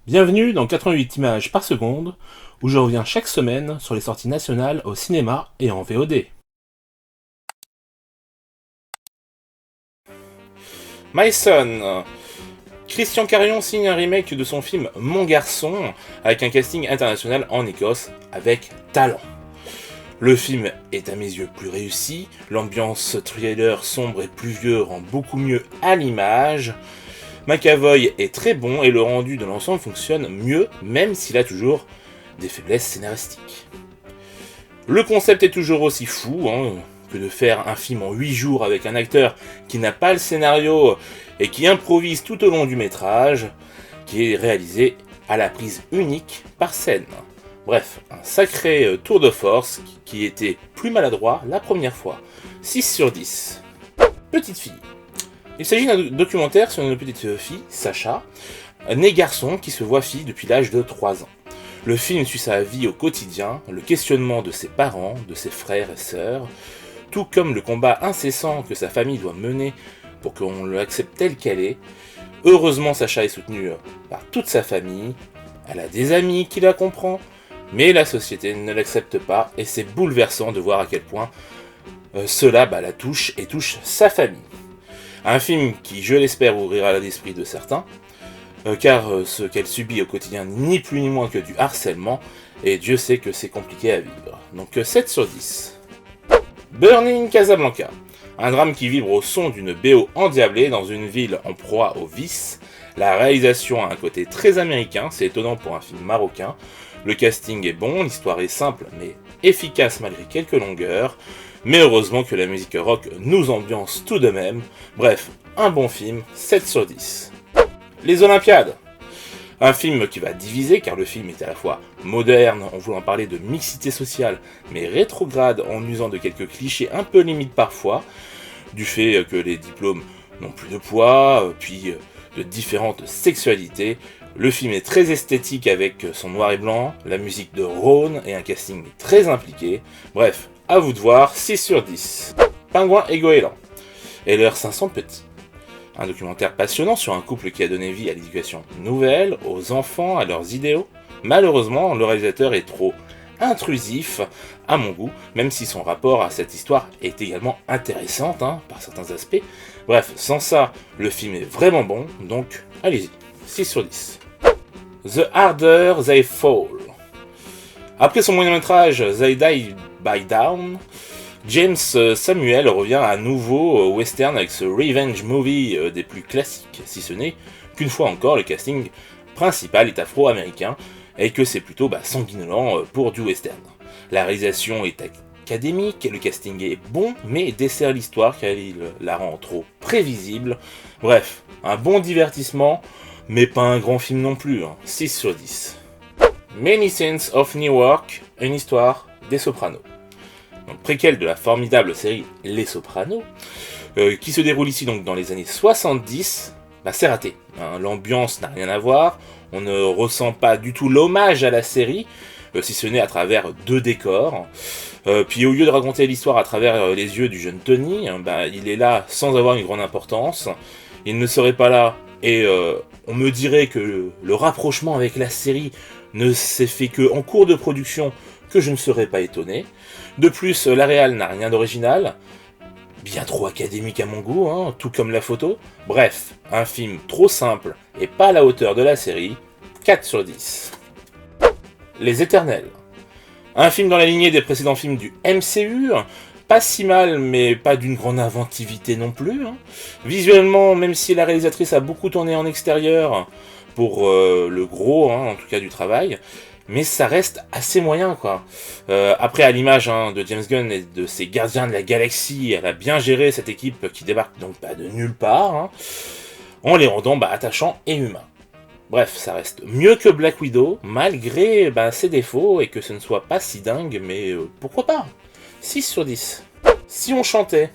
Bienvenue dans 88 images par seconde, où je reviens chaque semaine sur les sorties nationales au cinéma et en VOD. My Son. Christian Carion signe un remake de son film Mon Garçon, avec un casting international en Écosse, avec talent. Le film est à mes yeux plus réussi, l'ambiance thriller sombre et pluvieux rend beaucoup mieux à l'image, McAvoy est très bon et le rendu de l'ensemble fonctionne mieux, même s'il a toujours des faiblesses scénaristiques. Le concept est toujours aussi fou que de faire un film en 8 jours avec un acteur qui n'a pas le scénario et qui improvise tout au long du métrage, qui est réalisé à la prise unique par scène. Bref, un sacré tour de force qui était plus maladroit la première fois. 6 sur 10. Petite fille. Il s'agit d'un documentaire sur une petite fille, Sacha, née garçon qui se voit fille depuis l'âge de 3 ans. Le film suit sa vie au quotidien, le questionnement de ses parents, de ses frères et sœurs, tout comme le combat incessant que sa famille doit mener pour qu'on l'accepte telle qu'elle est. Heureusement, Sacha est soutenue par toute sa famille, elle a des amis qui la comprennent, mais la société ne l'accepte pas et c'est bouleversant de voir à quel point cela la touche et touche sa famille. Un film qui, je l'espère, ouvrira l'esprit de certains, car ce qu'elle subit au quotidien n'est ni plus ni moins que du harcèlement, et Dieu sait que c'est compliqué à vivre. Donc 7 sur 10. Burning Casablanca. Un drame qui vibre au son d'une BO endiablée dans une ville en proie au vice. La réalisation a un côté très américain, c'est étonnant pour un film marocain. Le casting est bon, l'histoire est simple mais efficace malgré quelques longueurs. Mais heureusement que la musique rock nous ambiance tout de même. Bref, un bon film, 7 sur 10. Les Olympiades. Un film qui va diviser car le film est à la fois moderne en voulant parler de mixité sociale, mais rétrograde en usant de quelques clichés un peu limites parfois, du fait que les diplômes n'ont plus de poids, puis de différentes sexualités. Le film est très esthétique avec son noir et blanc, la musique de Rhône et un casting très impliqué. Bref, à vous de voir, 6 sur 10. Pingouin et Goéland. Et leurs 500 petits. Un documentaire passionnant sur un couple qui a donné vie à l'éducation nouvelle, aux enfants, à leurs idéaux. Malheureusement, le réalisateur est trop intrusif à mon goût, même si son rapport à cette histoire est également intéressante par certains aspects. Bref, sans ça, le film est vraiment bon, donc allez-y, 6 sur 10. The Harder They Fall. Après son moyen-métrage They Die by Down, James Samuel revient à nouveau au western avec ce revenge movie des plus classiques, si ce n'est qu'une fois encore le casting principal est afro-américain et que c'est plutôt sanguinolent pour du western. La réalisation est académique, le casting est bon mais dessert l'histoire car il la rend trop prévisible. Bref, un bon divertissement mais pas un grand film non plus, 6 sur 10. Many Saints of Newark, une histoire des Sopranos. Donc, préquel de la formidable série Les Sopranos, qui se déroule ici donc dans les années 70, c'est raté. L'ambiance n'a rien à voir, on ne ressent pas du tout l'hommage à la série, si ce n'est à travers 2 décors. Puis au lieu de raconter l'histoire à travers les yeux du jeune Tony, il est là sans avoir une grande importance, il ne serait pas là, et on me dirait que le rapprochement avec la série ne s'est fait que en cours de production, que je ne serais pas étonné. De plus, la réal n'a rien d'original, bien trop académique à mon goût, tout comme la photo. Bref, un film trop simple et pas à la hauteur de la série, 4 sur 10. Les Éternels. Un film dans la lignée des précédents films du MCU, pas si mal, mais pas d'une grande inventivité non plus. Visuellement, même si la réalisatrice a beaucoup tourné en extérieur pour le gros, en tout cas du travail, mais ça reste assez moyen quoi. Après à l'image de James Gunn et de ses gardiens de la galaxie, elle a bien géré cette équipe qui débarque donc pas de nulle part, en les rendant attachants et humains. Bref, ça reste mieux que Black Widow, malgré ses défauts et que ce ne soit pas si dingue, mais pourquoi pas. 6 sur 10. Si on chantait.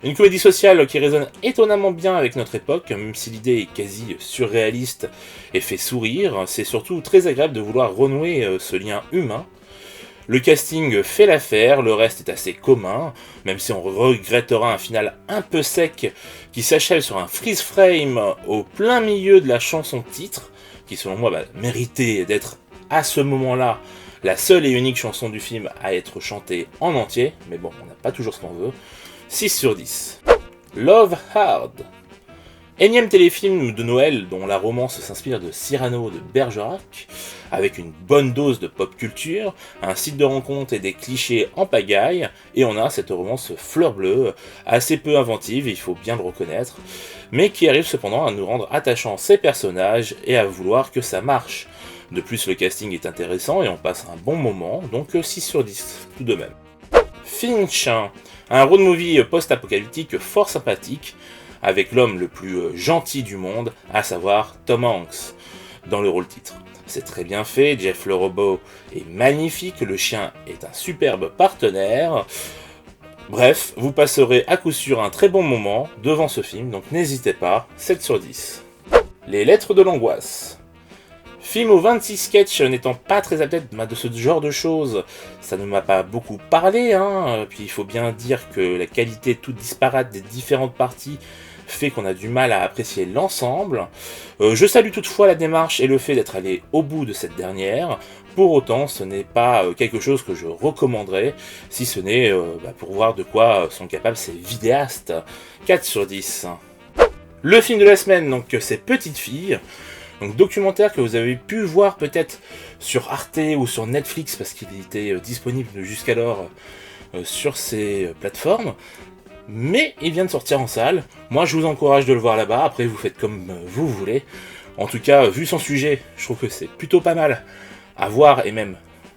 Une comédie sociale qui résonne étonnamment bien avec notre époque, même si l'idée est quasi surréaliste et fait sourire, c'est surtout très agréable de vouloir renouer ce lien humain. Le casting fait l'affaire, le reste est assez commun, même si on regrettera un final un peu sec qui s'achève sur un freeze frame au plein milieu de la chanson titre, qui selon moi méritait d'être à ce moment-là la seule et unique chanson du film à être chantée en entier, mais bon, on n'a pas toujours ce qu'on veut. 6 sur 10. Love Hard. Énième téléfilm de Noël dont la romance s'inspire de Cyrano de Bergerac, avec une bonne dose de pop culture, un site de rencontre et des clichés en pagaille, et on a cette romance fleur bleue, assez peu inventive, il faut bien le reconnaître, mais qui arrive cependant à nous rendre attachants ces personnages et à vouloir que ça marche. De plus, le casting est intéressant et on passe un bon moment, donc 6 sur 10 tout de même. Finch, un road movie post-apocalyptique fort sympathique, avec l'homme le plus gentil du monde, à savoir Tom Hanks, dans le rôle titre. C'est très bien fait, Jeff le robot est magnifique, le chien est un superbe partenaire. Bref, vous passerez à coup sûr un très bon moment devant ce film, donc n'hésitez pas, 7 sur 10. Les lettres de l'angoisse. Film aux 26 sketchs n'étant pas très adepte de ce genre de choses, ça ne m'a pas beaucoup parlé, puis il faut bien dire que la qualité toute disparate des différentes parties fait qu'on a du mal à apprécier l'ensemble. Je salue toutefois la démarche et le fait d'être allé au bout de cette dernière. Pour autant, ce n'est pas quelque chose que je recommanderais, si ce n'est pour voir de quoi sont capables ces vidéastes. 4 sur 10. Le film de la semaine, donc c'est Petite Fille. Donc documentaire que vous avez pu voir peut-être sur Arte ou sur Netflix parce qu'il était disponible jusqu'alors sur ces plateformes. Mais il vient de sortir en salle. Moi je vous encourage de le voir là-bas, après vous faites comme vous voulez. En tout cas, vu son sujet, je trouve que c'est plutôt pas mal à voir et même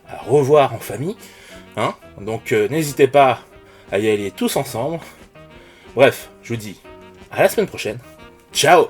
à revoir en famille. Donc n'hésitez pas à y aller tous ensemble. Bref, je vous dis à la semaine prochaine. Ciao!